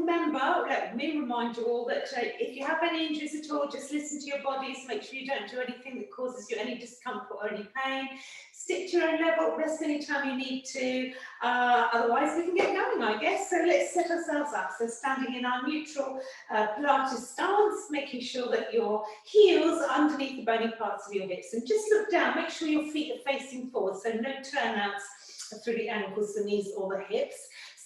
remember, let me remind you all that if you have any injuries at all, just listen to your bodies. Make sure you don't do anything that causes you any discomfort or any pain. Stick to your own level, rest anytime you need to. Otherwise, we can get going, I guess. So let's set ourselves up. So standing in our neutral Pilates stance, making sure that your heels are underneath the bony parts of your hips. And just look down, make sure your feet are facing forward, so no turnouts through the ankles, the knees or the hips.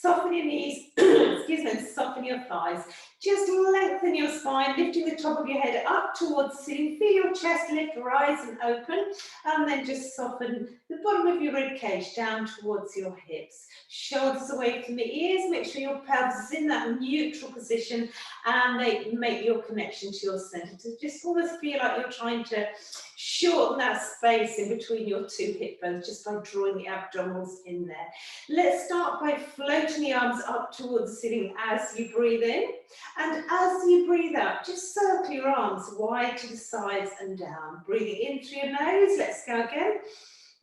Soften your knees, excuse me, and soften your thighs. Just lengthen your spine, lifting the top of your head up towards the ceiling. Feel your chest lift, rise and open, and then just soften the bottom of your rib cage down towards your hips. Shoulders away from the ears. Make sure your pelvis is in that neutral position, and make your connection to your center. To just almost feel like you're trying to shorten that space in between your two hip bones, just by drawing the abdominals in there. Let's start by floating the arms up towards the ceiling as you breathe in. And as you breathe out, just circle your arms wide to the sides and down. Breathing in through your nose. Let's go again.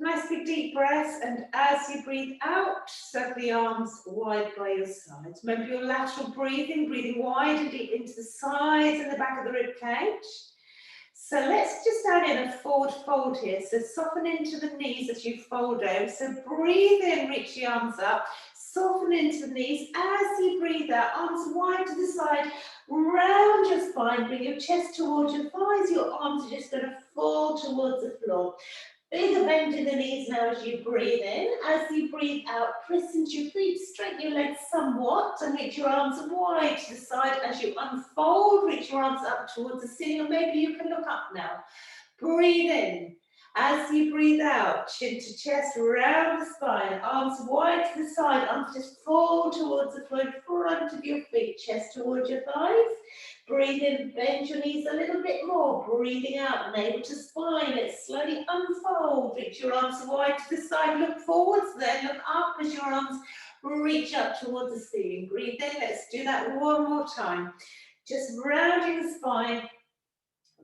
Nice big deep breaths. And as you breathe out, circle the arms wide by your sides. Remember your lateral breathing, breathing wide and deep into the sides and the back of the rib cage. So let's just add in a forward fold here. So soften into the knees as you fold over. So breathe in, reach the arms up. Soften into the knees as you breathe out, arms wide to the side, round your spine, bring your chest towards your thighs, your arms are just going to fall towards the floor. Bigger bend in the knees now as you breathe in. As you breathe out, press into your feet, straighten your legs somewhat, and reach your arms wide to the side. As you unfold, reach your arms up towards the ceiling, or maybe you can look up now. Breathe in. As you breathe out, chin to chest, round the spine, arms wide to the side, arms just fall towards the floor in front of your feet, chest towards your thighs. Breathe in, bend your knees a little bit more. Breathing out, navel to spine. Let's slowly unfold. Reach your arms wide to the side, look forwards, then look up as your arms reach up towards the ceiling. Breathe in, let's do that one more time. Just rounding the spine,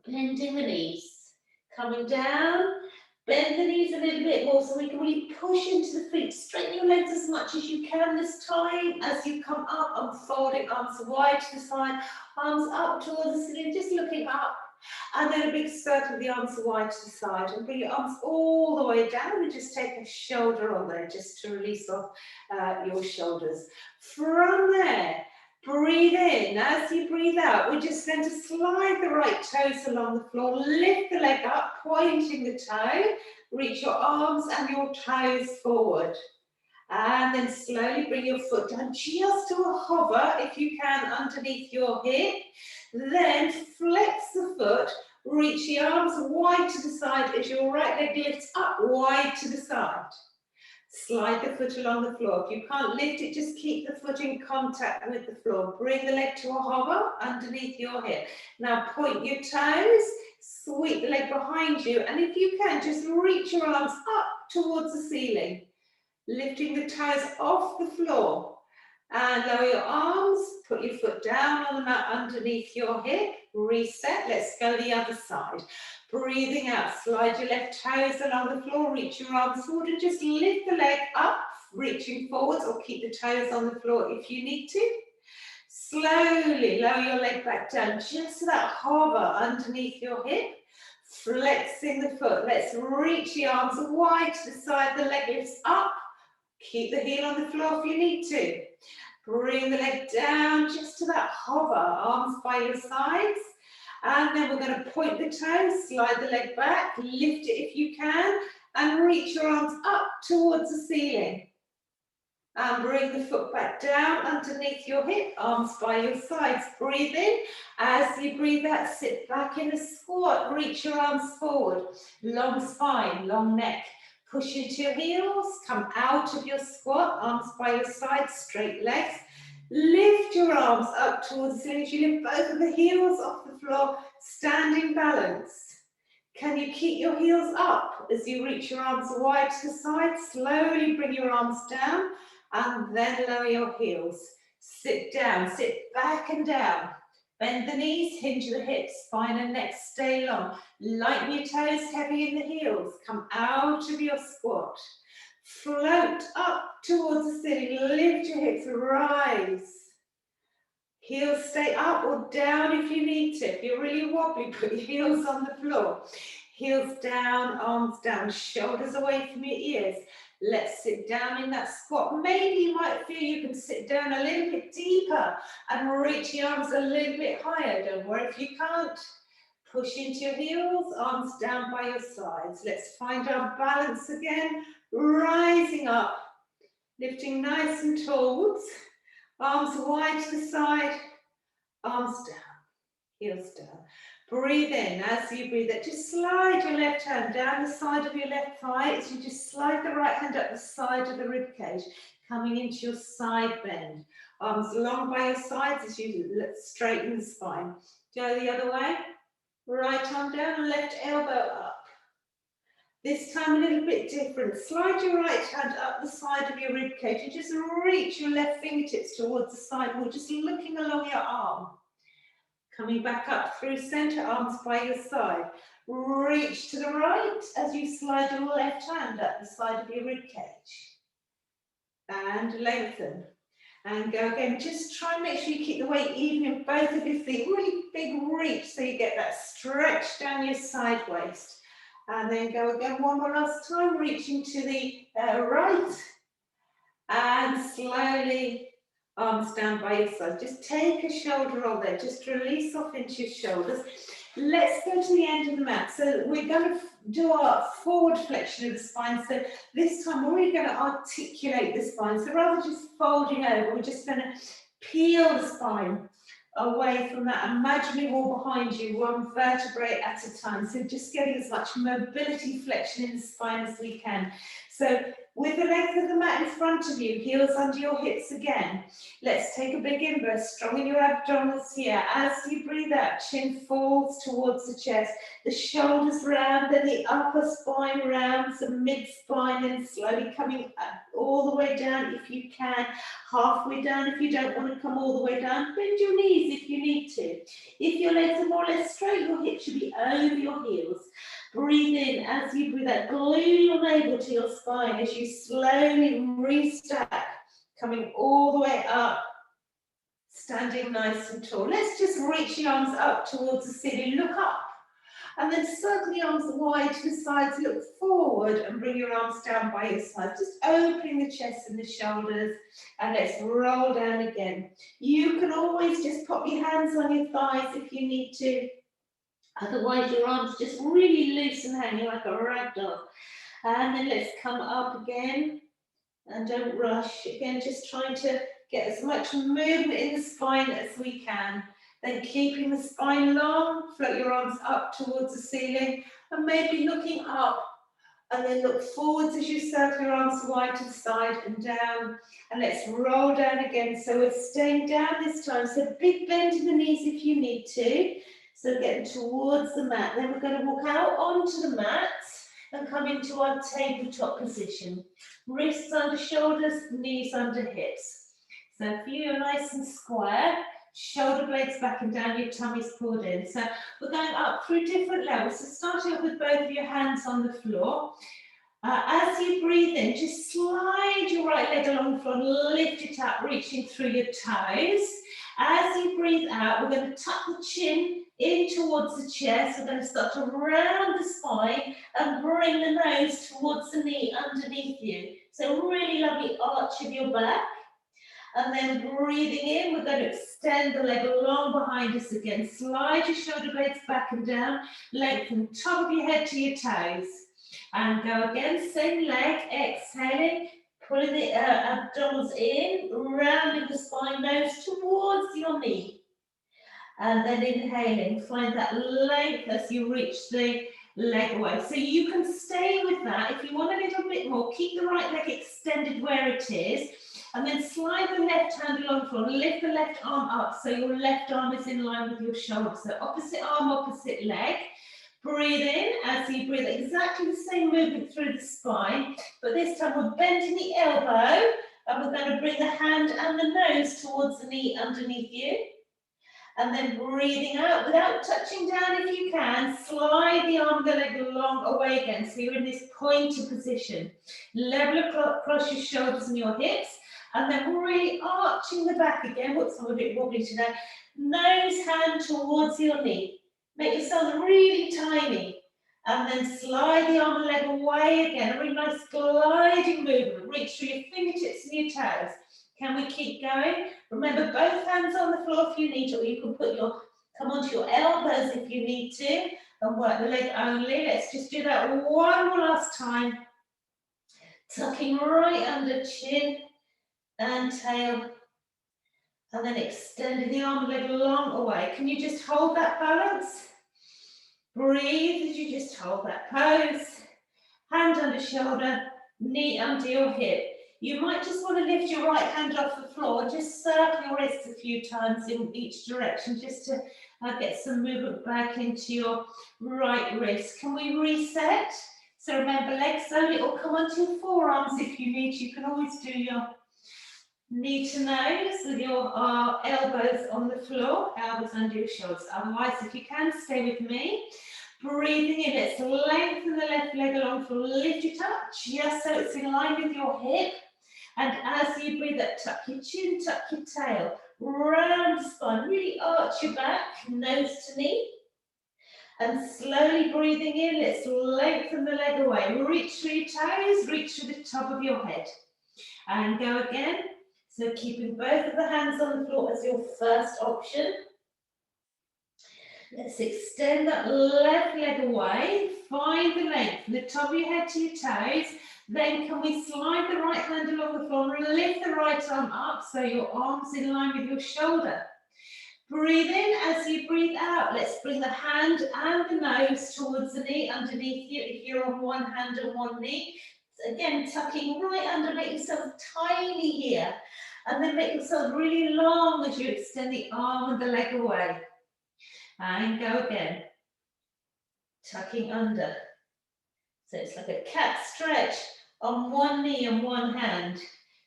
bending the knees. Coming down, bend the knees a little bit more so we can really push into the feet. Straighten your legs as much as you can this time. As you come up, unfolding, arms wide to the side, arms up towards the ceiling, just looking up. And then a big circle of the arms wide to the side. And bring your arms all the way down and just take a shoulder on there just to release off your shoulders. From there, breathe in. As you breathe out, we're just going to slide the right toes along the floor, lift the leg up, pointing the toe, reach your arms and your toes forward. And then slowly bring your foot down just to a hover, if you can, underneath your hip. Then flex the foot, reach the arms wide to the side as your right leg lifts up wide to the side. Slide the foot along the floor. If you can't lift it, just keep the foot in contact with the floor. Bring the leg to a hover underneath your hip. Now point your toes, sweep the leg behind you, and if you can, just reach your arms up towards the ceiling, lifting the toes off the floor. And lower your arms, put your foot down on the mat underneath your hip, reset. Let's go the other side. Breathing out, slide your left toes along the floor, reach your arms forward and just lift the leg up, reaching forwards, or keep the toes on the floor if you need to. Slowly lower your leg back down, just to that hover underneath your hip, flexing the foot. Let's reach the arms wide to the side, the leg lifts up, keep the heel on the floor if you need to. Bring the leg down just to that hover, arms by your sides. And then we're going to point the toes, slide the leg back, lift it if you can, and reach your arms up towards the ceiling. And bring the foot back down underneath your hip, arms by your sides. Breathe in. As you breathe out, sit back in a squat, reach your arms forward. Long spine, long neck. Push into your heels, come out of your squat, arms by your sides, straight legs. Lift your arms up towards the ceiling as you lift both of the heels off the floor, standing balance. Can you keep your heels up as you reach your arms wide to the side? Slowly bring your arms down and then lower your heels. Sit down, sit back and down. Bend the knees, hinge the hips, spine and neck stay long. Lighten your toes, heavy in the heels. Come out of your squat. Float up towards the ceiling, lift your hips, rise. Heels stay up or down if you need to. If you're really wobbly, put your heels on the floor. Heels down, arms down, shoulders away from your ears. Let's sit down in that squat. Maybe you might feel you can sit down a little bit deeper and reach your arms a little bit higher. Don't worry if you can't. Push into your heels, arms down by your sides. Let's find our balance again. Rising up, lifting nice and tall. Arms wide to the side, arms down, heels down. Breathe in. As you breathe out, just slide your left hand down the side of your left thigh as you just slide the right hand up the side of the rib cage, coming into your side bend. Arms long by your sides as you straighten the spine. Go the other way. Right arm down, left elbow up. This time a little bit different. Slide your right hand up the side of your rib cage and just reach your left fingertips towards the sidewall, just looking along your arm. Coming back up through center, arms by your side. Reach to the right as you slide your left hand up the side of your rib cage. And lengthen. And go again. Just try and make sure you keep the weight even in both of your feet. Really big reach so you get that stretch down your side waist. And then go again one more last time, reaching to the right. And slowly, arms down by your side. Just take a shoulder roll there. Just release off into your shoulders. Let's go to the end of the mat. So we're going to do our forward flexion of the spine. So this time we're really going to articulate the spine. So rather than just folding over, we're just going to peel the spine away from that imaginary wall behind you, one vertebrae at a time. So just getting as much mobility, flexion in the spine as we can. So with the length of the mat in front of you, heels under your hips again. Let's take a big in-breath, strong in your abdominals here. As you breathe out, chin falls towards the chest, the shoulders round, then the upper spine rounds, the mid-spine, and slowly coming up, all the way down if you can, halfway down if you don't want to come all the way down. Bend your knees if you need to. If your legs are more or less straight, your hips should be over your heels. Breathe in as you breathe out. Glue your navel to your spine as you slowly restack, coming all the way up, standing nice and tall. Let's just reach the arms up towards the ceiling. Look up. And then circle the arms wide to the sides, look forward and bring your arms down by your sides. Just opening the chest and the shoulders. And let's roll down again. You can always just pop your hands on your thighs if you need to. Otherwise, your arms just really loose and hanging like a rag doll. And then let's come up again. And don't rush. Again, just trying to get as much movement in the spine as we can. Then keeping the spine long, float your arms up towards the ceiling. And maybe looking up. And then look forwards as you circle your arms wide to the side and down. And let's roll down again. So we're staying down this time. So big bend in the knees if you need to. So getting towards the mat. Then we're going to walk out onto the mat and come into our tabletop position. Wrists under shoulders, knees under hips. So if you're nice and square, shoulder blades back and down, your tummy's pulled in. So we're going up through different levels. So starting off with both of your hands on the floor. As you breathe in, just slide your right leg along the floor and lift it up, reaching through your toes. As you breathe out, we're going to tuck the chin in towards the chest. We're going to start to round the spine and bring the nose towards the knee underneath you. So really lovely arch of your back. And then breathing in, we're going to extend the leg long behind us again. Slide your shoulder blades back and down. Lengthen top of your head to your toes. And go again, same leg, exhaling. Pulling the abdominals in, rounding the spine, nose towards your knee. And then inhaling, find that length as you reach the leg away. So you can stay with that. If you want a little bit more, keep the right leg extended where it is. And then slide the left hand along the floor. Lift the left arm up so your left arm is in line with your shoulder. So opposite arm, opposite leg. Breathe in as you breathe, exactly the same movement through the spine, but this time we're bending the elbow and we're going to bring the hand and the nose towards the knee underneath you. And then breathing out without touching down if you can, slide the arm and the leg long away again. So you're in this pointer position. Level across your shoulders and your hips And then really arching the back again. What's a bit wobbly today? Nose, hand towards your knee. Make yourself really tiny. And then slide the arm and leg away again. A really nice gliding movement. Reach through your fingertips and your toes. Can we keep going? Remember, both hands on the floor if you need to, or you can come onto your elbows if you need to, and work the leg only. Let's just do that one more last time. Tucking right under chin and tail. And then extending the arm and leg long away. Can you just hold that balance? Breathe as you just hold that pose. Hand under shoulder, knee under your hip. You might just want to lift your right hand off the floor. Just circle your wrists a few times in each direction just to get some movement back into your right wrist. Can we reset? So remember, legs only, or come onto your forearms if you need. You can always do your knee to nose with your elbows on the floor, elbows under your shoulders. Otherwise, if you can, stay with me. Breathing in, let's lengthen the left leg along the floor. Lift it up just so it's in line with your hip. And as you breathe up, tuck your chin, tuck your tail. Round spine, really arch your back, nose to knee. And slowly breathing in, let's lengthen the leg away. Reach through your toes, reach through the top of your head. And go again. So keeping both of the hands on the floor as your first option. Let's extend that left leg away. Find the length from the top of your head to your toes. Then can we slide the right hand along the floor and lift the right arm up so your arm's in line with your shoulder. Breathe in as you breathe out. Let's bring the hand and the nose towards the knee underneath you if you're on one hand and one knee. So again, tucking right under, make yourself tiny here. And then make yourself really long as you extend the arm and the leg away. And go again. Tucking under. So it's like a cat stretch on one knee and one hand.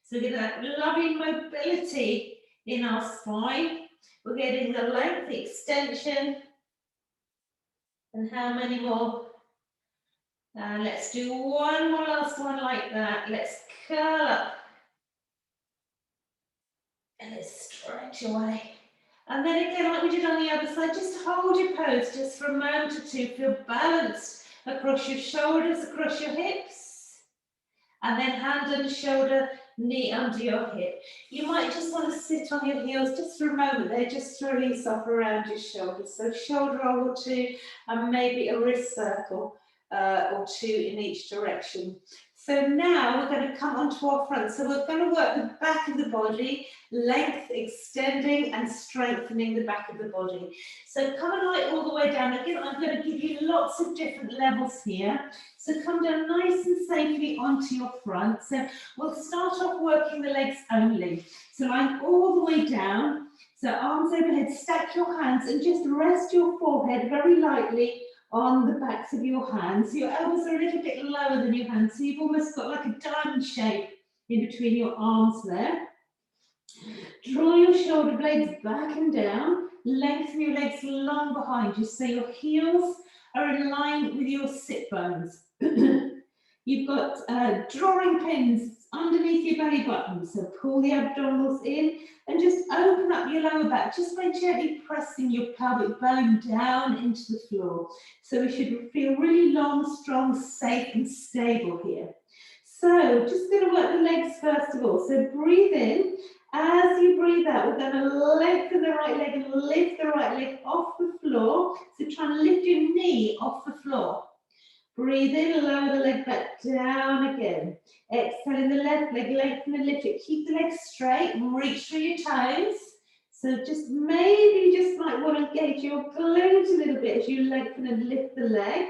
So we get that lovely mobility in our spine. We're getting the length, the extension. And how many more? And let's do one more last one like that. Let's curl up. And let's stretch away. And then again, like we did on the other side, just hold your pose just for a moment or two. Feel balanced across your shoulders, across your hips. And then hand under shoulder, knee under your hip. You might just want to sit on your heels just for a moment there, just to release up around your shoulders. So shoulder roll or two, and maybe a wrist circle or two in each direction. So now we're going to come onto our front. So we're going to work the back of the body, length, extending and strengthening the back of the body. So come and lie all the way down. Again, I'm going to give you lots of different levels here. So come down nice and safely onto your front. So we'll start off working the legs only. So lying all the way down. So arms overhead, stack your hands and just rest your forehead very lightly on the backs of your hands. So your elbows are a little bit lower than your hands, so you've almost got like a diamond shape in between your arms there. Draw your shoulder blades back and down, lengthen your legs long behind you so your heels are in line with your sit bones. You've got drawing pins underneath your belly button, so pull the abdominals in and just open up your lower back just by gently pressing your pelvic bone down into the floor. So we should feel really long, strong, safe and stable here. So just going to work the legs first of all. So breathe in. As you breathe out, we're going to lengthen the right leg and lift the right leg off the floor. So try and lift your knee off the floor. Breathe in, lower the leg back down again. Exhaling the left leg, lengthen and lift it. Keep the legs straight and reach through your toes. So just maybe you just might want to engage your glutes a little bit as you lengthen and lift the leg.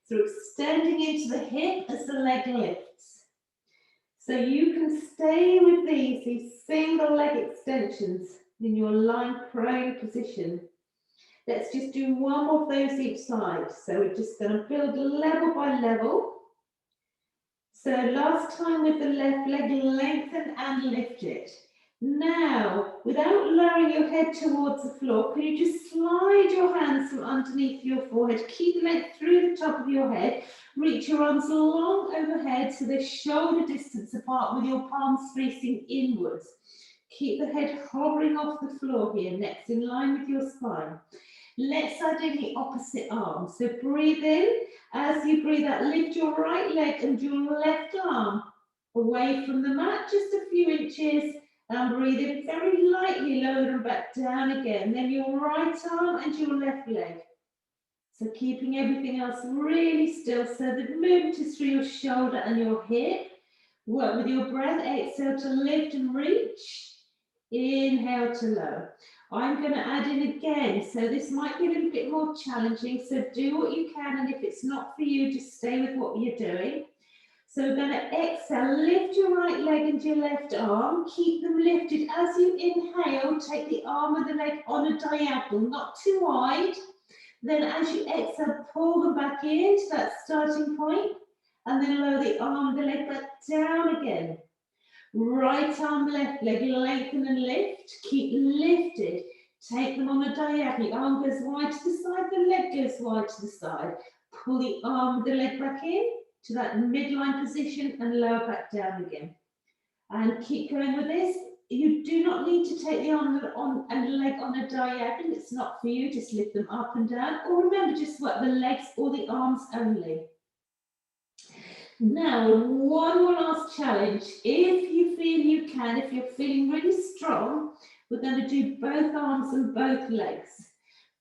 So extending into the hip as the leg lifts. So you can stay with these single leg extensions in your lying prone position. Let's just do one more of those each side. So we're just going to build level by level. So last time with the left leg, lengthen and lift it. Now without lowering your head towards the floor, can you just slide your hands from underneath your forehead, keep the leg through the top of your head, reach your arms long overhead so they're shoulder distance apart with your palms facing inwards. Keep the head hovering off the floor here, next in line with your spine. Let's add in the opposite arm. So breathe in. As you breathe out, lift your right leg and your left arm away from the mat, just a few inches. And breathe in very lightly, lower and back down again. Then your right arm and your left leg. So keeping everything else really still so the movement is through your shoulder and your hip. Work with your breath. Exhale to lift and reach. Inhale to lower. I'm going to add in again, so this might be a little bit more challenging, so do what you can, and if it's not for you, just stay with what you're doing. So we're going to exhale, lift your right leg and your left arm, keep them lifted. As you inhale, take the arm and the leg on a diagonal, not too wide. Then as you exhale, pull them back into that starting point, and then lower the arm and the leg back down again. Right arm, left leg, lengthen and lift. Keep lifted. Take them on a diagonal. Arm goes wide to the side, the leg goes wide to the side. Pull the arm, the leg back in to that midline position and lower back down again. And keep going with this. You do not need to take the arm and leg on a diagonal. It's not for you. Just lift them up and down. Or remember, just work the legs or the arms only. Now, one more last challenge. If you feel you can, if you're feeling really strong, we're going to do both arms and both legs.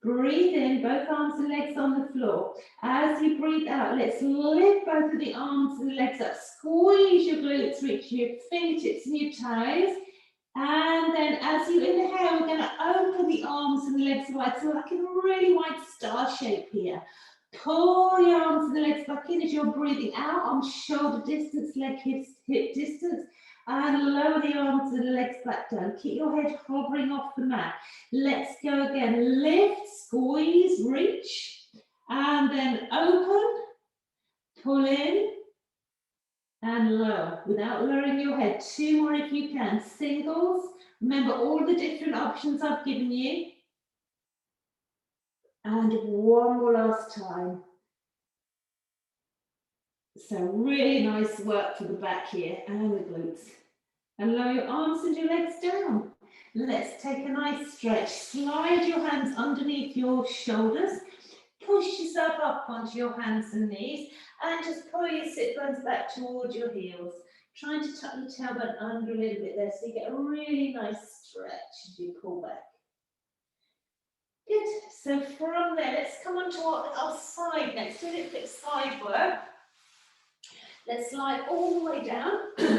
Breathe in, both arms and legs on the floor. As you breathe out, let's lift both of the arms and legs up. Squeeze your glutes, reach your fingertips and your toes. And then as you inhale, we're going to open the arms and the legs wide, so like in a really wide star shape here. Pull your arms and the legs back in as you're breathing out, arms shoulder distance, leg hip distance, and lower the arms and the legs back down. Keep your head hovering off the mat. Let's go again. Lift, squeeze, reach, and then open, pull in, and lower without lowering your head. Two more if you can. Singles. Remember all the different options I've given you. And one more last time. So really nice work for the back here and the glutes. And lower your arms and your legs down. Let's take a nice stretch. Slide your hands underneath your shoulders. Push yourself up onto your hands and knees. And just pull your sit bones back towards your heels. Trying to tuck your tailbone under a little bit there so you get a really nice stretch as you pull back. Good. So from there, let's come on to our side next. Do a little bit of side work. Let's lie all the way down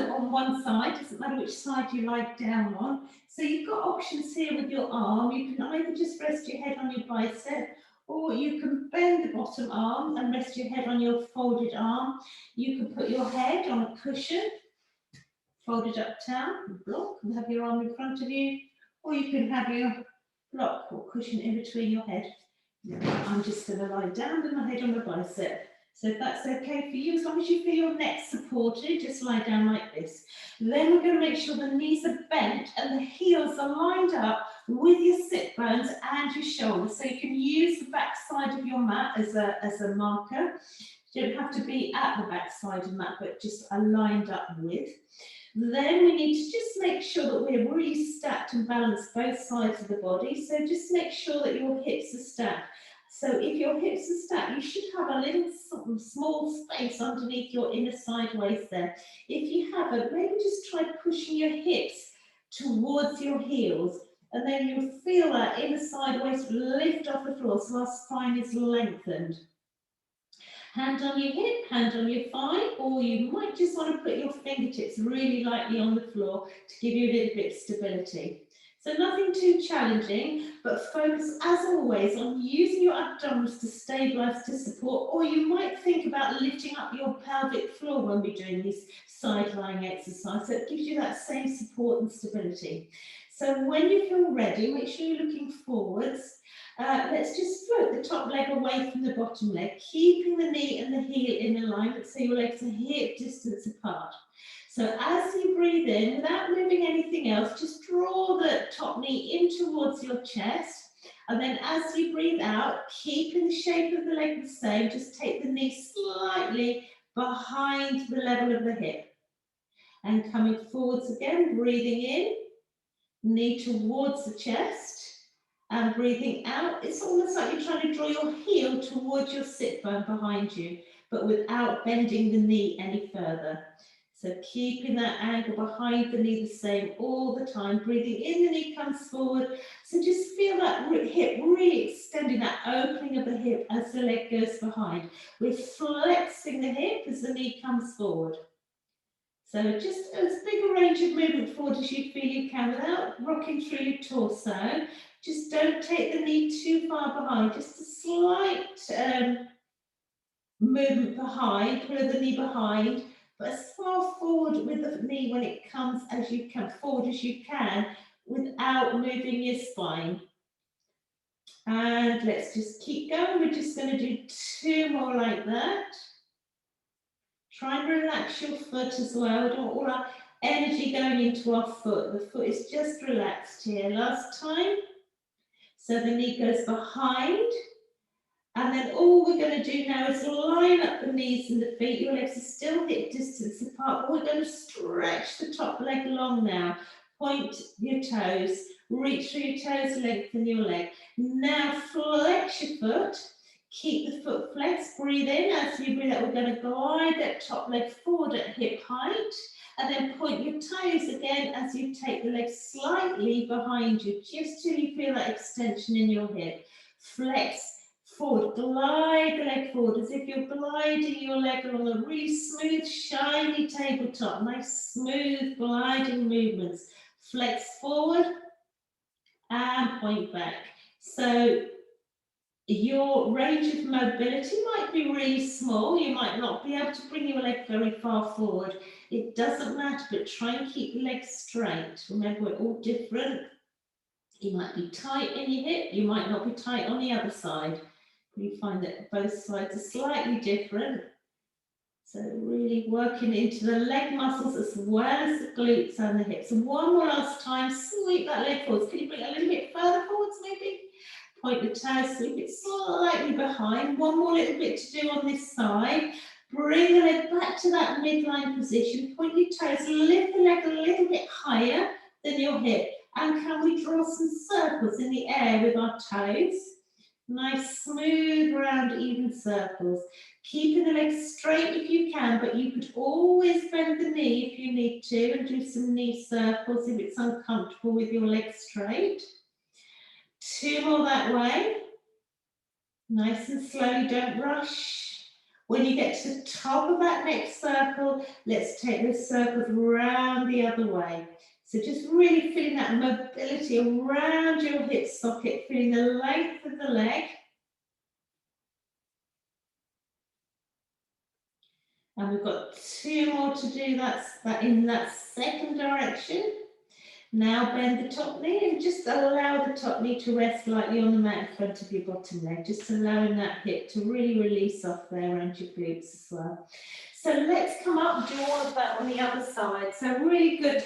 on one side. Doesn't matter which side you lie down on. So you've got options here with your arm. You can either just rest your head on your bicep, or you can bend the bottom arm and rest your head on your folded arm. You can put your head on a cushion, fold it up down, block, and have your arm in front of you, or you can have your block or cushion in between your head. I'm just going to lie down with my head on the bicep. So if that's okay for you, as long as you feel your neck supported, just lie down like this. Then we're going to make sure the knees are bent and the heels are lined up with your sit bones and your shoulders. So you can use the back side of your mat as a marker. You don't have to be at the back side of the mat, but just lined up with. Then we need to just make sure that we're really stacked and balanced both sides of the body. So just make sure that your hips are stacked. So if your hips are stacked, you should have a little small space underneath your inner side waist there. If you haven't, maybe just try pushing your hips towards your heels, and then you'll feel that inner side waist lift off the floor so our spine is lengthened. Hand on your hip, hand on your thigh, or you might just want to put your fingertips really lightly on the floor to give you a little bit of stability. So nothing too challenging, but focus as always on using your abdominals to stabilize, to support, or you might think about lifting up your pelvic floor when we're doing these side lying exercises. So it gives you that same support and stability. So when you feel ready, make sure you're looking forwards. Let's just float the top leg away from the bottom leg, keeping the knee and the heel in alignment so your legs are hip distance apart. So as you breathe in, without moving anything else, just draw the top knee in towards your chest. And then as you breathe out, keeping the shape of the leg the same, just take the knee slightly behind the level of the hip. And coming forwards again, breathing in, knee towards the chest. And breathing out, it's almost like you're trying to draw your heel towards your sit bone behind you, but without bending the knee any further. So keeping that angle behind the knee the same all the time. Breathing in, the knee comes forward. So just feel that hip really extending, that opening of the hip as the leg goes behind. We're flexing the hip as the knee comes forward. So just as big a range of movement forward as you feel you can without rocking through your torso. Just don't take the knee too far behind, just a slight movement behind, pull the knee behind, but as far forward with the knee when it comes as you can, forward as you can, without moving your spine. And let's just keep going. We're just going to do 2 more like that. Try and relax your foot as well. We don't want all our energy going into our foot. The foot is just relaxed here. Last time. So the knee goes behind. And then all we're going to do now is line up the knees and the feet. Your legs are still hip distance apart, but we're going to stretch the top leg long now. Point your toes, reach through your toes, lengthen your leg. Now flex your foot, keep the foot flexed, breathe in. As you breathe out, we're going to glide that top leg forward at hip height. And then point your toes again as you take the leg slightly behind you, just till you feel that extension in your hip. Flex forward, glide the leg forward as if you're gliding your leg along a really smooth, shiny tabletop. Nice, smooth, gliding movements. Flex forward and point back. So your range of mobility might be really small. You might not be able to bring your leg very far forward. It doesn't matter, but try and keep the legs straight. Remember, we're all different. You might be tight in your hip. You might not be tight on the other side. You find that both sides are slightly different. So really working into the leg muscles as well as the glutes and the hips. And one more last time, sweep that leg forwards. Can you bring it a little bit further forwards maybe? Point the toes, sweep it slightly behind. One more little bit to do on this side. Bring the leg back to that midline position. Point your toes, lift the leg a little bit higher than your hip. And can we draw some circles in the air with our toes? Nice, smooth, round, even circles. Keeping the legs straight if you can, but you could always bend the knee if you need to and do some knee circles if it's uncomfortable with your legs straight. 2 more that way. Nice and slowly, don't rush. When you get to the top of that next circle, let's take those circles round the other way. So just really feeling that mobility around your hip socket, feeling the length of the leg. And we've got 2 more to do, that's that in that second direction. Now bend the top knee and just allow the top knee to rest lightly on the mat in front of your bottom leg, just allowing that hip to really release off there around your glutes as well. So let's come up and do all of that on the other side. So really good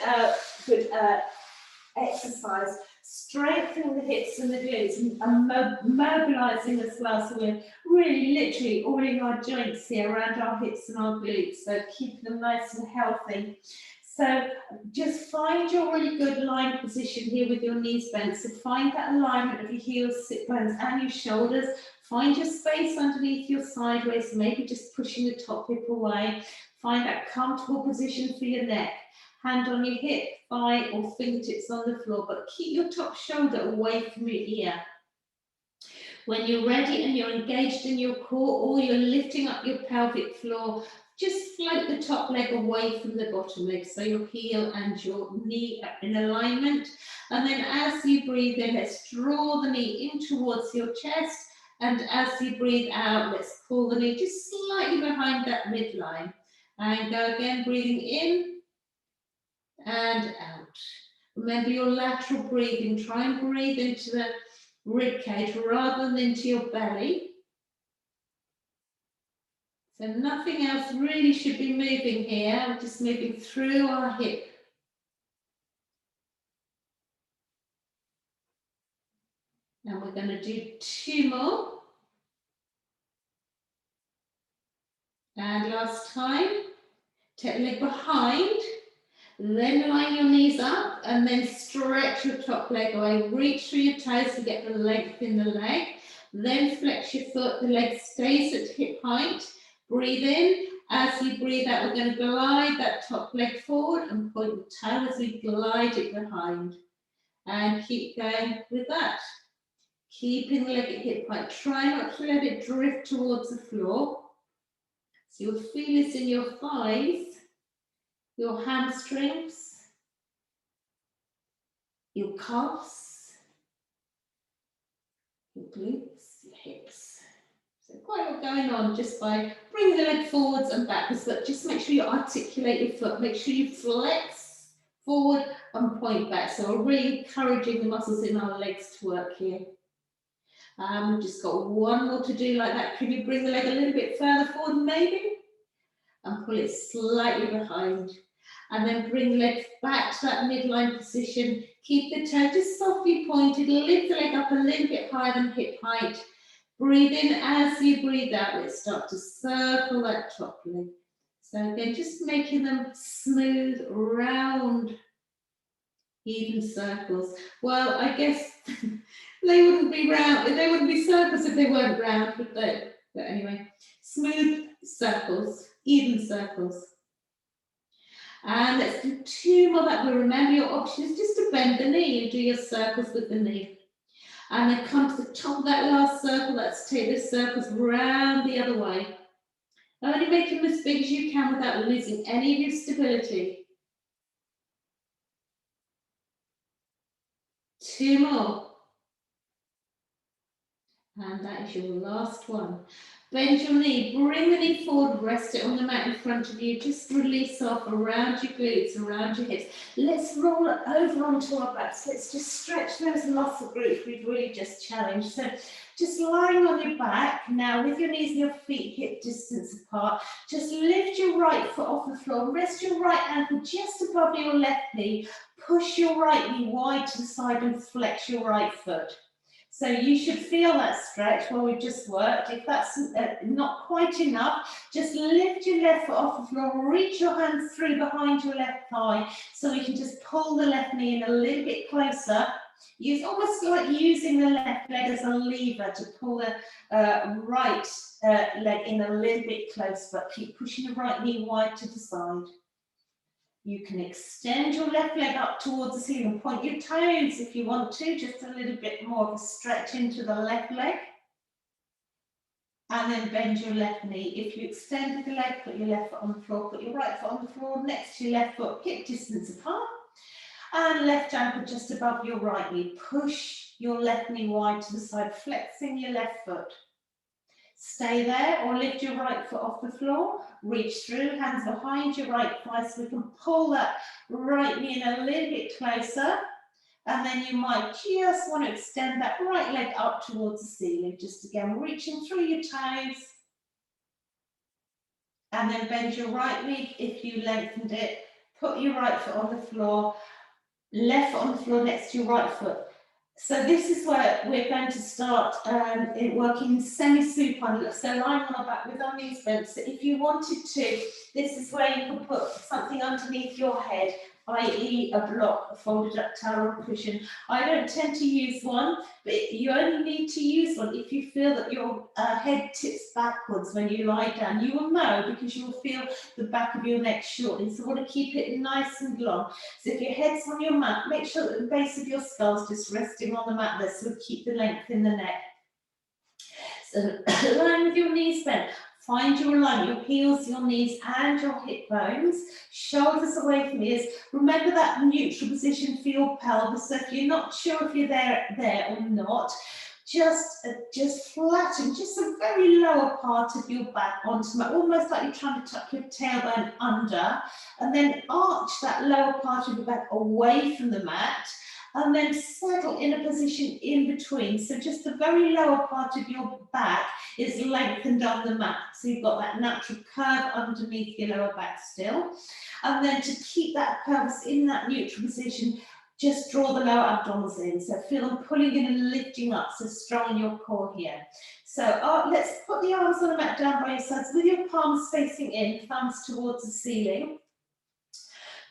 exercise, strengthening the hips and the glutes and mobilizing as well. So we're really literally all in our joints here around our hips and our glutes, so keeping them nice and healthy. So just find your really good line position here with your knees bent. So find that alignment of your heels, sit bones and your shoulders. Find your space underneath your sideways, maybe just pushing the top hip away. Find that comfortable position for your neck. Hand on your hip, thigh or fingertips on the floor, but keep your top shoulder away from your ear. When you're ready and you're engaged in your core or you're lifting up your pelvic floor, just float the top leg away from the bottom leg, so your heel and your knee are in alignment. And then as you breathe in, let's draw the knee in towards your chest. And as you breathe out, let's pull the knee just slightly behind that midline. And go again, breathing in and out. Remember your lateral breathing. Try and breathe into the rib cage rather than into your belly. So nothing else really should be moving here. We're just moving through our hip. And we're going to do 2 more. And last time, take the leg behind, then line your knees up and then stretch your top leg away. Reach through your toes to get the length in the leg. Then flex your foot, the leg stays at hip height. Breathe in. As you breathe out, we're going to glide that top leg forward and point the toe as we glide it behind. And keep going with that. Keeping the leg at hip height. Try not to let it drift towards the floor. So you'll feel this in your thighs, your hamstrings, your calves, your glutes, your hips. So quite a lot going on just by bringing the leg forwards and backwards, but just make sure you articulate your foot. Make sure you flex forward and point back. So we're really encouraging the muscles in our legs to work here. We've just got 1 more to do like that. Can you bring the leg a little bit further forward maybe? And pull it slightly behind. And then bring the leg back to that midline position. Keep the toe just softly pointed. Lift the leg up a little bit higher than hip height. Breathe in as you breathe out. Let's start to circle that top leg. So again, just making them smooth, round, even circles. Well, I guess they wouldn't be round, they wouldn't be circles if they weren't round, would they? But anyway, smooth circles, even circles. And let's do 2 more that way. Remember your option is just to bend the knee. You do your circles with the knee. And then come to the top of that last circle. Let's take the circles round the other way. Only make them as big as you can without losing any of your stability. 2 more. And that is your last one. Bend your knee, bring the knee forward, rest it on the mat in front of you. Just release off around your glutes, around your hips. Let's roll it over onto our backs. Let's just stretch those muscle groups we've really just challenged. So just lying on your back now with your knees and your feet hip distance apart. Just lift your right foot off the floor. Rest your right ankle just above your left knee. Push your right knee wide to the side and flex your right foot. So you should feel that stretch where we've just worked. If that's not quite enough, just lift your left foot off the floor, reach your hands through behind your left thigh so we can just pull the left knee in a little bit closer. Use almost like using the left leg as a lever to pull the right leg in a little bit closer, but keep pushing the right knee wide to the side. You can extend your left leg up towards the ceiling. Point your toes if you want to, just a little bit more of a stretch into the left leg. And then bend your left knee. If you extended the leg, put your left foot on the floor, put your right foot on the floor next to your left foot, hip distance apart. And left ankle just above your right knee. Push your left knee wide to the side, flexing your left foot. Stay there or lift your right foot off the floor, reach through, hands behind your right thigh so we can pull that right knee in a little bit closer. And then you might just want to extend that right leg up towards the ceiling. Just again, reaching through your toes. And then bend your right knee if you lengthened it. Put your right foot on the floor, left foot on the floor next to your right foot. So this is where we're going to start working semi-supine. So lying on our back with our knees bent. So if you wanted to, this is where you can put something underneath your head, i.e. a block, a folded up towel or cushion. I don't tend to use one, but you only need to use one if you feel that your head tips backwards when you lie down. You will know because you will feel the back of your neck shortening. So you want to keep it nice and long. So if your head's on your mat, make sure that the base of your skull is just resting on the mat there, so keep the length in the neck. So lying with your knees bent. Find your alignment, your heels, your knees and your hip bones. Shoulders away from ears. Remember that neutral position for your pelvis. So if you're not sure if you're there or not, just flatten just the very lower part of your back onto the mat, almost like you're trying to tuck your tailbone under, and then arch that lower part of your back away from the mat. and then settle in a position in between. So just the very lower part of your back is lengthened on the mat. So you've got that natural curve underneath your lower back still. And then to keep that pelvis in that neutral position, just draw the lower abdominals in. So feel them pulling in and lifting up, so strong in your core here. So let's put the arms on the mat down by your sides with your palms facing in, thumbs towards the ceiling.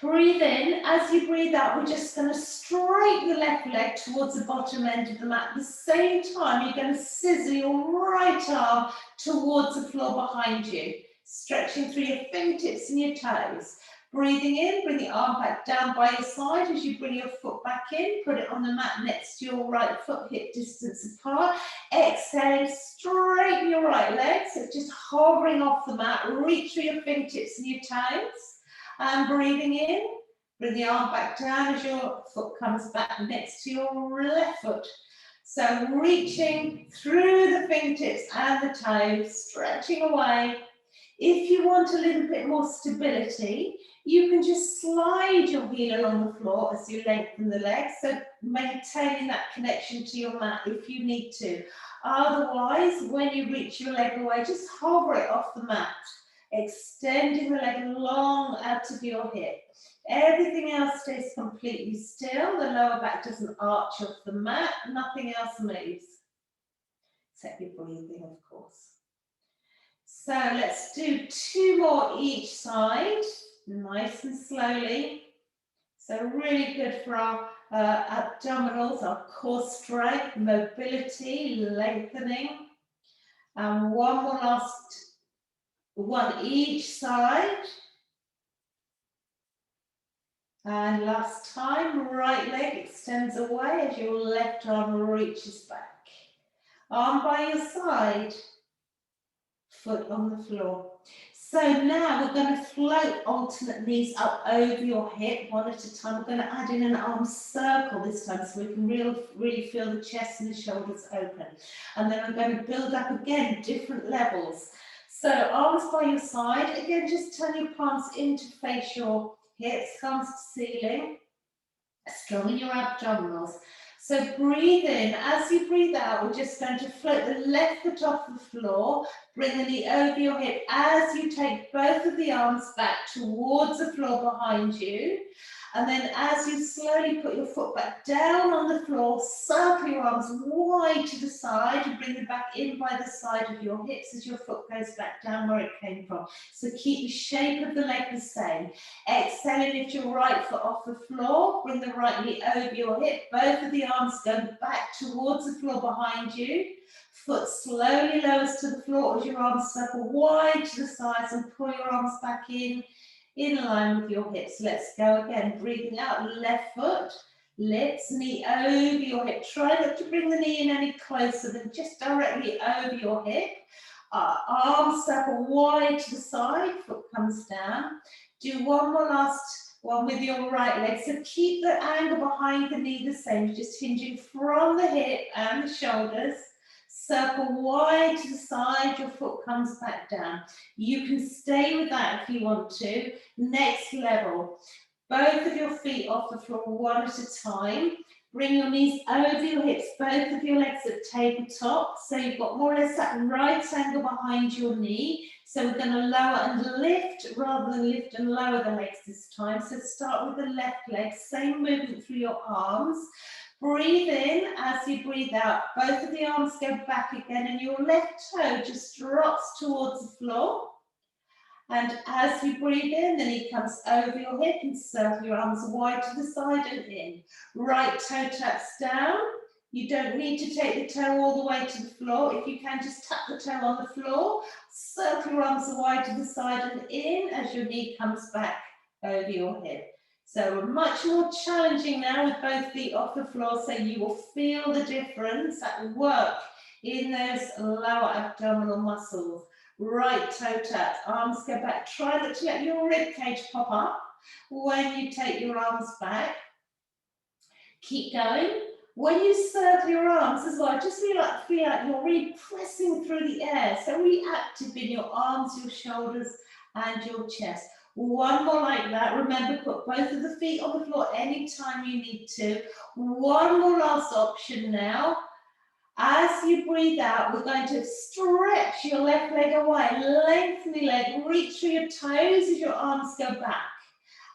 Breathe in. As you breathe out, we're just going to straighten the left leg towards the bottom end of the mat. At the same time, you're going to scissor your right arm towards the floor behind you, stretching through your fingertips and your toes. Breathing in, bring the arm back down by your side as you bring your foot back in, put it on the mat next to your right foot, hip distance apart. Exhale, straighten your right leg, so just hovering off the mat, reach through your fingertips and your toes. And breathing in, bring the arm back down as your foot comes back next to your left foot. So reaching through the fingertips and the toes, stretching away. If you want a little bit more stability, you can just slide your heel along the floor as you lengthen the legs, so maintaining that connection to your mat if you need to. Otherwise, when you reach your leg away, just hover it off the mat, extending the leg long out of your hip. Everything else stays completely still. The lower back doesn't arch off the mat. Nothing else moves, except your breathing, of course. So let's do 2 more each side, nice and slowly. So really good for our abdominals, our core strength, mobility, lengthening. And one more last one each side. And last time, right leg extends away as your left arm reaches back. Arm by your side, foot on the floor. So now we're going to float alternate knees up over your hip, one at a time. We're going to add in an arm circle this time so we can really feel the chest and the shoulders open. And then I'm going to build up again, different levels. So arms by your side. Again, just turn your palms in to face your hips, thumbs to ceiling. Strong in your abdominals. So breathe in. As you breathe out, we're just going to float the left foot off the floor. Bring the knee over your hip as you take both of the arms back towards the floor behind you. And then as you slowly put your foot back down on the floor, circle your arms wide to the side and bring them back in by the side of your hips as your foot goes back down where it came from. So keep the shape of the leg the same. Exhale and lift your right foot off the floor. Bring the right knee over your hip. Both of the arms go back towards the floor behind you. Foot slowly lowers to the floor as your arms circle wide to the sides and pull your arms back in line with your hips. Let's go again. Breathing out, left foot lifts, knee over your hip. Try not to bring the knee in any closer than just directly over your hip. Arms circle wide to the side, foot comes down. Do one more last one with your right leg. So keep the angle behind the knee the same, just hinging from the hip and the shoulders. Circle wide to the side, your foot comes back down. You can stay with that if you want to. Next level, both of your feet off the floor, one at a time. Bring your knees over your hips, both of your legs at tabletop. So you've got more or less that right angle behind your knee. So we're going to lower and lift rather than lift and lower the legs this time. So start with the left leg, same movement through your arms. Breathe in. As you breathe out, both of the arms go back again and your left toe just drops towards the floor. And as you breathe in, the knee comes over your hip and circle your arms wide to the side and in. Right toe taps down. You don't need to take the toe all the way to the floor. If you can, just tap the toe on the floor. Circle your arms wide to the side and in as your knee comes back over your hip. So we're much more challenging now with both feet off the floor, so you will feel the difference at work in those lower abdominal muscles. Right toe taps, arms go back. Try not to let your rib cage pop up when you take your arms back. Keep going. When you circle your arms as well, just feel like you're really pressing through the air. So really active in your arms, your shoulders, and your chest. One more like that. Remember, put both of the feet on the floor anytime you need to. One more last option now. As you breathe out, we're going to stretch your left leg away, lengthen the leg, reach through your toes as your arms go back.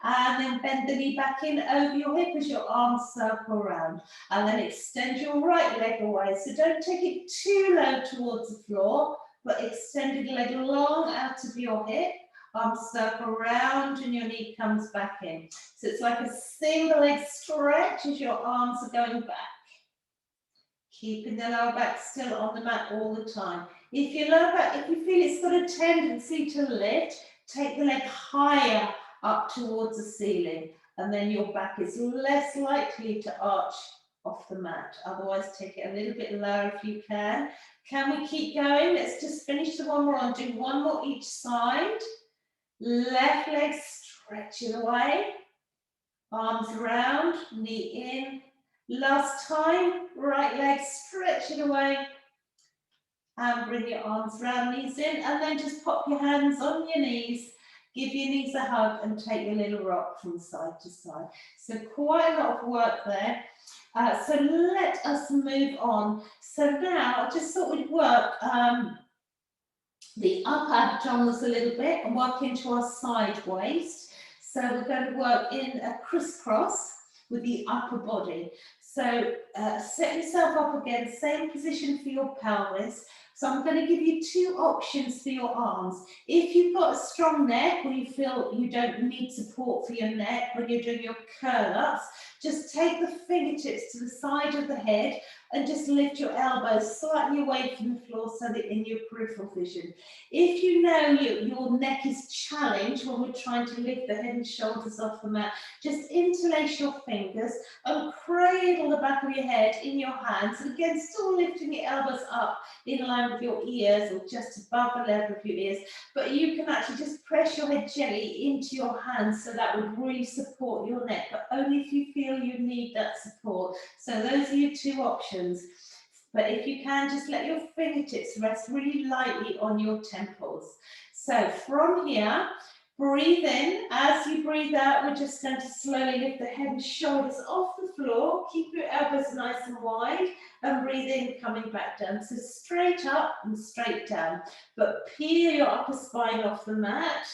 And then bend the knee back in over your hip as your arms circle around. And then extend your right leg away. So don't take it too low towards the floor, but extend your leg long out of your hip. Arms circle around and your knee comes back in. So it's like a single leg stretch as your arms are going back. Keeping the lower back still on the mat all the time. If your lower back, if you feel it's got a tendency to lift, take the leg higher up towards the ceiling, and then your back is less likely to arch off the mat. Otherwise, take it a little bit lower if you can. Can we keep going? Let's just finish the one more on. Do one more each side. Left leg stretching away. Arms around, knee in. Last time, right leg stretching away. And bring your arms round, knees in, and then just pop your hands on your knees. Give your knees a hug and take your little rock from side to side. So quite a lot of work there. So let us move on. So now I just thought we'd work the upper abdominals a little bit and work into our side waist. So we're going to work in a crisscross with the upper body. So set yourself up again, same position for your pelvis. So I'm going to give you two options for your arms. If you've got a strong neck or you feel you don't need support for your neck when you're doing your curl-ups, just take the fingertips to the side of the head and just lift your elbows slightly away from the floor so that in your peripheral vision. If you know your neck is challenged when we're trying to lift the head and shoulders off the mat, just interlace your fingers and cradle the back of your head in your hands. And again, still lifting your elbows up in line with your ears or just above the level of your ears. But you can actually just press your head gently into your hands, so that would really support your neck, but only if you feel you need that support. So those are your two options. But if you can, just let your fingertips rest really lightly on your temples. So from here, breathe in. As you breathe out, we're just going to slowly lift the head and shoulders off the floor. Keep your elbows nice and wide and breathe in, coming back down. So straight up and straight down. But peel your upper spine off the mat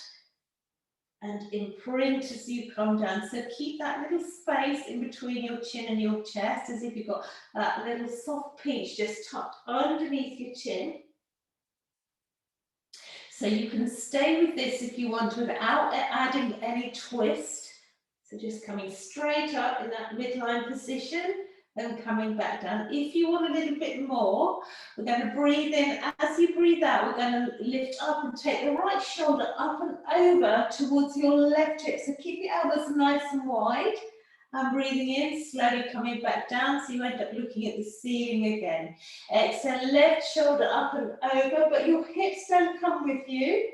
and imprint as you come down. So keep that little space in between your chin and your chest, as if you've got that little soft pinch just tucked underneath your chin. So you can stay with this if you want without adding any twist. So just coming straight up in that midline position and coming back down. If you want a little bit more, we're going to breathe in. As you breathe out, we're going to lift up and take the right shoulder up and over towards your left hip. So keep your elbows nice and wide. And breathing in, slowly coming back down, so you end up looking at the ceiling again. Exhale, left shoulder up and over, but your hips don't come with you.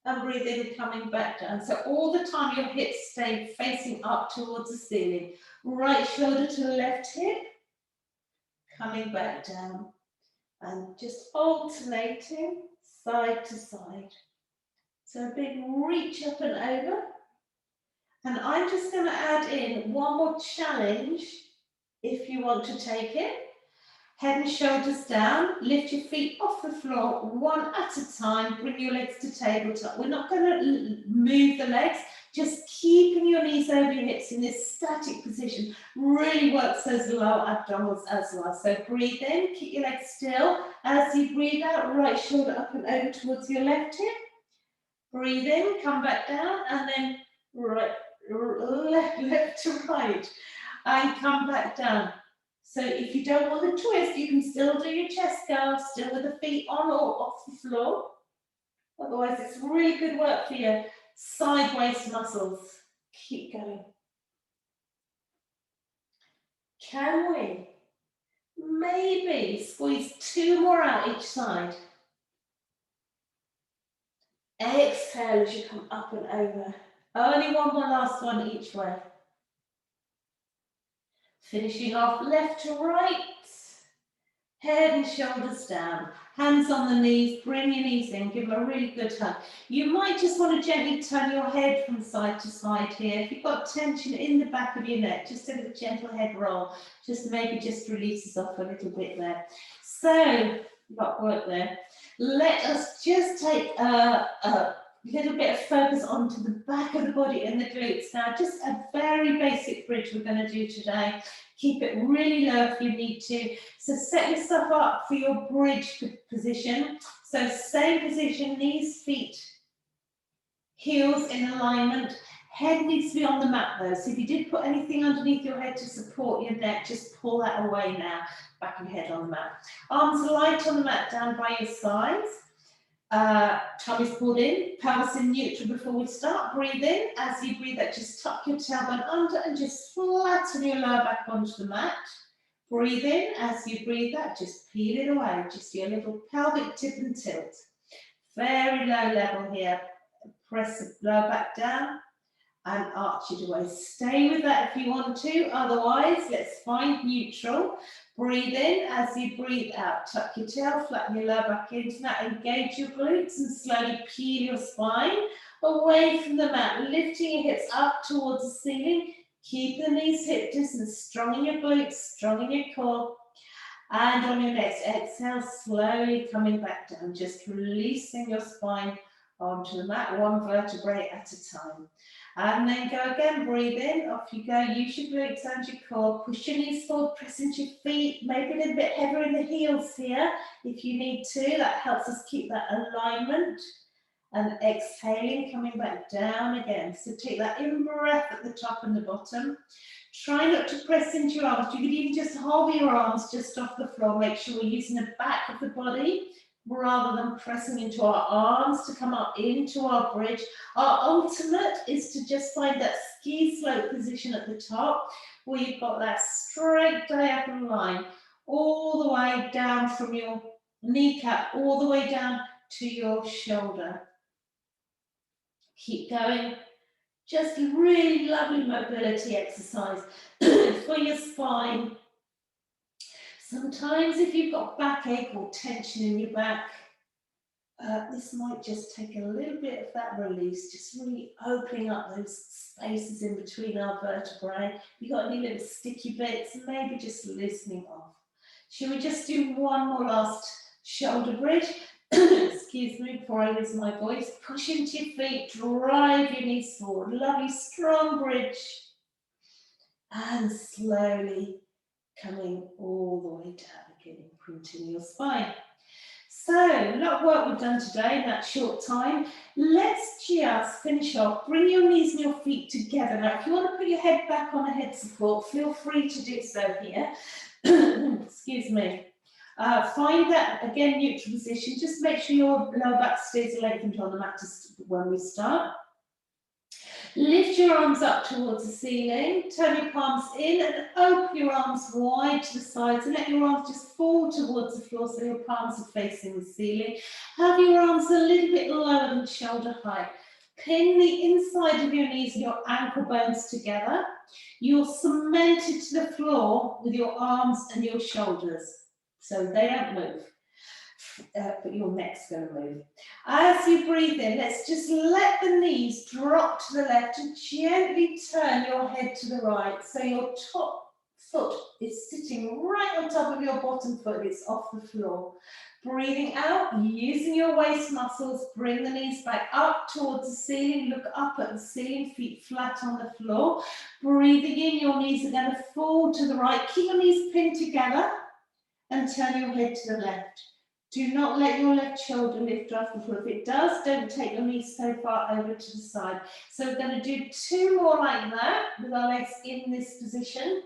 And breathe in, coming back down. So all the time your hips stay facing up towards the ceiling. Right shoulder to left hip, coming back down. And just alternating side to side. So a big reach up and over. And I'm just going to add in one more challenge if you want to take it. Head and shoulders down, lift your feet off the floor one at a time, bring your legs to tabletop. We're not going to move the legs, just keeping your knees over your hips in this static position really works those lower abdominals as well. So breathe in, keep your legs still. As you breathe out, right shoulder up and over towards your left hip. Breathe in, come back down, and then left to right, and come back down. So if you don't want to twist, you can still do your chest curl, still with the feet on or off the floor. Otherwise, it's really good work for your side waist muscles. Keep going. Can we maybe squeeze two more out each side? Exhale as you come up and over. Only one more last one each way. Finishing off left to right. Head and shoulders down, hands on the knees, bring your knees in, give them a really good hug. You might just want to gently turn your head from side to side here. If you've got tension in the back of your neck, just a gentle head roll, just maybe just releases off a little bit there. So, you've got work there. Let us just take a little bit of focus onto the back of the body and the glutes. Now, just a very basic bridge we're going to do today. Keep it really low if you need to. So set yourself up for your bridge position. So same position, knees, feet, heels in alignment. Head needs to be on the mat though. So if you did put anything underneath your head to support your neck, just pull that away now. Back of your head on the mat. Arms light on the mat, down by your sides. Tummy's pulled in, pelvis in neutral before we start. Breathe in. As you breathe out, just tuck your tailbone under and just flatten your lower back onto the mat. Breathe in. As you breathe out, just peel it away. Just your little pelvic tip and tilt. Very low level here. Press the lower back down and arch it away. Stay with that if you want to. Otherwise, let's find neutral. Breathe in. As you breathe out, tuck your tail, flatten your lower back into that, engage your glutes and slowly peel your spine away from the mat, lifting your hips up towards the ceiling. Keep the knees hip distance, strong in your glutes, strong in your core. And on your next exhale, slowly coming back down, just releasing your spine onto the mat, one vertebrae at a time. And then go again, breathe in, off you go, use your glutes and your core, push your knees forward, press into your feet, maybe a little bit heavier in the heels here if you need to. That helps us keep that alignment. And exhaling, coming back down again. So take that in breath at the top and the bottom. Try not to press into your arms. You could even just hold your arms just off the floor. Make sure we're using the back of the body rather than pressing into our arms to come up into our bridge. Our ultimate is to just find that ski slope position at the top where you've got that straight diagonal line all the way down from your kneecap, all the way down to your shoulder. Keep going. Just really lovely mobility exercise for your spine. Sometimes if you've got backache or tension in your back, this might just take a little bit of that release, just really opening up those spaces in between our vertebrae. If you've got any little sticky bits, maybe just loosening off. Shall we just do one more last shoulder bridge? Excuse me, before I lose my voice. Push into your feet, drive your knees forward. Lovely, strong bridge. And slowly coming all the way down again, imprinting your spine. So, a lot of work we've done today in that short time. Let's just finish off. Bring your knees and your feet together. Now, if you want to put your head back on a head support, feel free to do so here. Excuse me. Find that, again, neutral position. Just make sure your lower back stays lengthened on the mat when we start. Lift your arms up towards the ceiling. Turn your palms in and open your arms wide to the sides and let your arms just fall towards the floor so your palms are facing the ceiling. Have your arms a little bit lower than shoulder height. Pin the inside of your knees and your ankle bones together. You're cemented to the floor with your arms and your shoulders, so they don't move, but your neck's going to move. As you breathe in, let's just let the knees drop to the left and gently turn your head to the right, so your top foot is sitting right on top of your bottom foot, it's off the floor. Breathing out, using your waist muscles, bring the knees back up towards the ceiling, look up at the ceiling, feet flat on the floor. Breathing in, your knees are going to fall to the right. Keep your knees pinned together and turn your head to the left. Do not let your left shoulder lift off the floor. If it does, don't take your knees so far over to the side. So we're going to do 2 more like that with our legs in this position.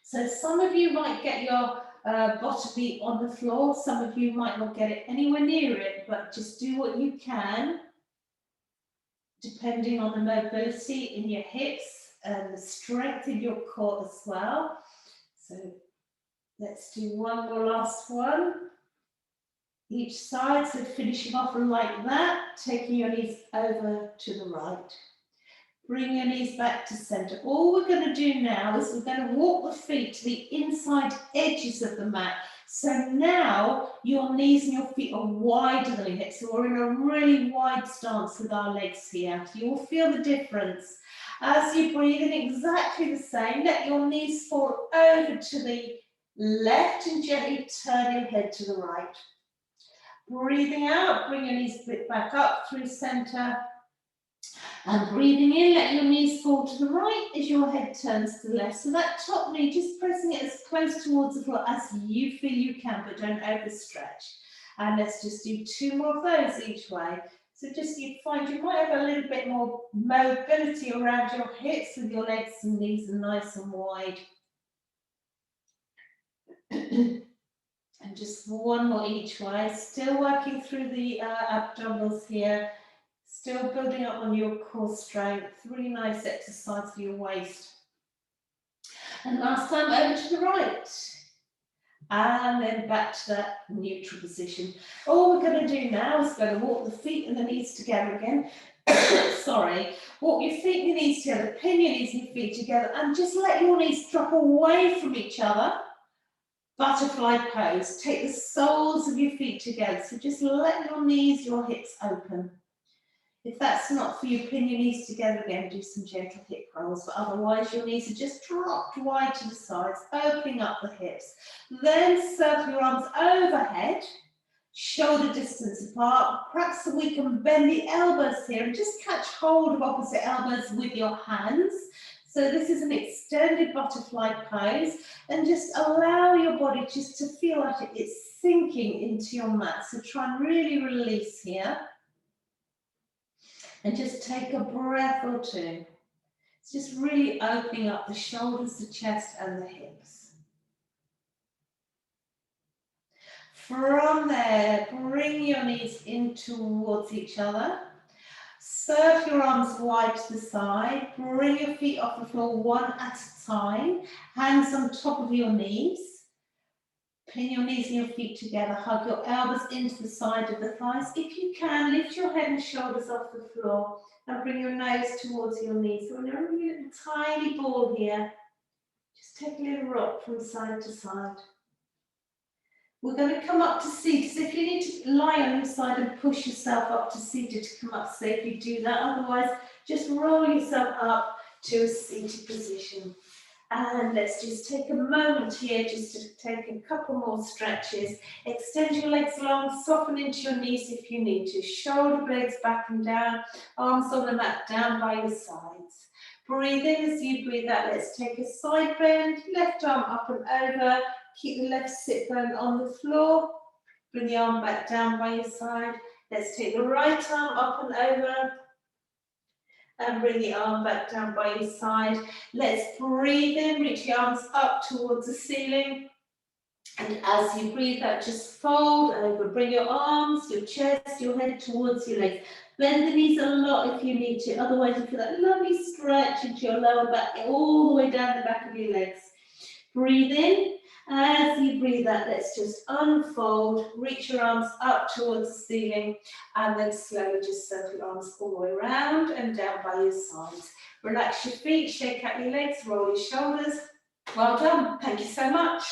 So some of you might get your bottom feet on the floor. Some of you might not get it anywhere near it, but just do what you can, depending on the mobility in your hips and the strength in your core as well. So let's do one more last one. Each side, so finishing off like that, taking your knees over to the right. Bring your knees back to centre. All we're going to do now is we're going to walk the feet to the inside edges of the mat. So now your knees and your feet are wider than your hips. So we're in a really wide stance with our legs here. You will feel the difference. As you breathe in, exactly the same. Let your knees fall over to the left and gently turn your head to the right. Breathing out, bring your knees back up through centre. And breathing in, let your knees fall to the right as your head turns to the left. So that top knee, just pressing it as close towards the floor as you feel you can, but don't overstretch. And let's just do 2 more of those each way. So just you find you might have a little bit more mobility around your hips with your legs and knees are nice and wide. And just 1 more each way. Still working through the abdominals here. Still building up on your core strength. Really nice exercise for your waist. And last time over to the right. And then back to that neutral position. All we're going to do now is going to walk the feet and the knees together again. Sorry. Walk your feet and your knees together. Pin your knees and your feet together. And just let your knees drop away from each other. Butterfly pose. Take the soles of your feet together. So just let your knees, your hips open. If that's not for you, pin your knees together again, do some gentle hip rolls, but otherwise your knees are just dropped wide to the sides, opening up the hips. Then circle your arms overhead, shoulder distance apart. Perhaps we can bend the elbows here and just catch hold of opposite elbows with your hands. So this is an extended butterfly pose, and just allow your body just to feel like it's sinking into your mat. So try and really release here. And just take a breath or 2. It's just really opening up the shoulders, the chest and the hips. From there, bring your knees in towards each other. Circle your arms wide to the side. Bring your feet off the floor 1 at a time. Hands on top of your knees. Pin your knees and your feet together. Hug your elbows into the side of the thighs. If you can, lift your head and shoulders off the floor and bring your nose towards your knees. So we're in a little tiny ball here. Just take a little rock from side to side. We're going to come up to seated. So if you need to lie on your side and push yourself up to seated to come up safely, do that. Otherwise, just roll yourself up to a seated position. And let's just take a moment here just to take a couple more stretches. Extend your legs long, soften into your knees if you need to. Shoulder blades back and down, arms on the mat down by your sides. Breathe in as you breathe out. Let's take a side bend, left arm up and over. Keep the left sit bone on the floor. Bring the arm back down by your side. Let's take the right arm up and over. And bring the arm back down by your side. Let's breathe in, reach your arms up towards the ceiling. And as you breathe out, just fold over. Bring your arms, your chest, your head towards your legs. Bend the knees a lot if you need to. Otherwise, you feel that lovely stretch into your lower back, all the way down the back of your legs. Breathe in. As you breathe out, let's just unfold, reach your arms up towards the ceiling, and then slowly just circle your arms all the way around and down by your sides. Relax your feet, shake out your legs, roll your shoulders. Well done. Thank you so much.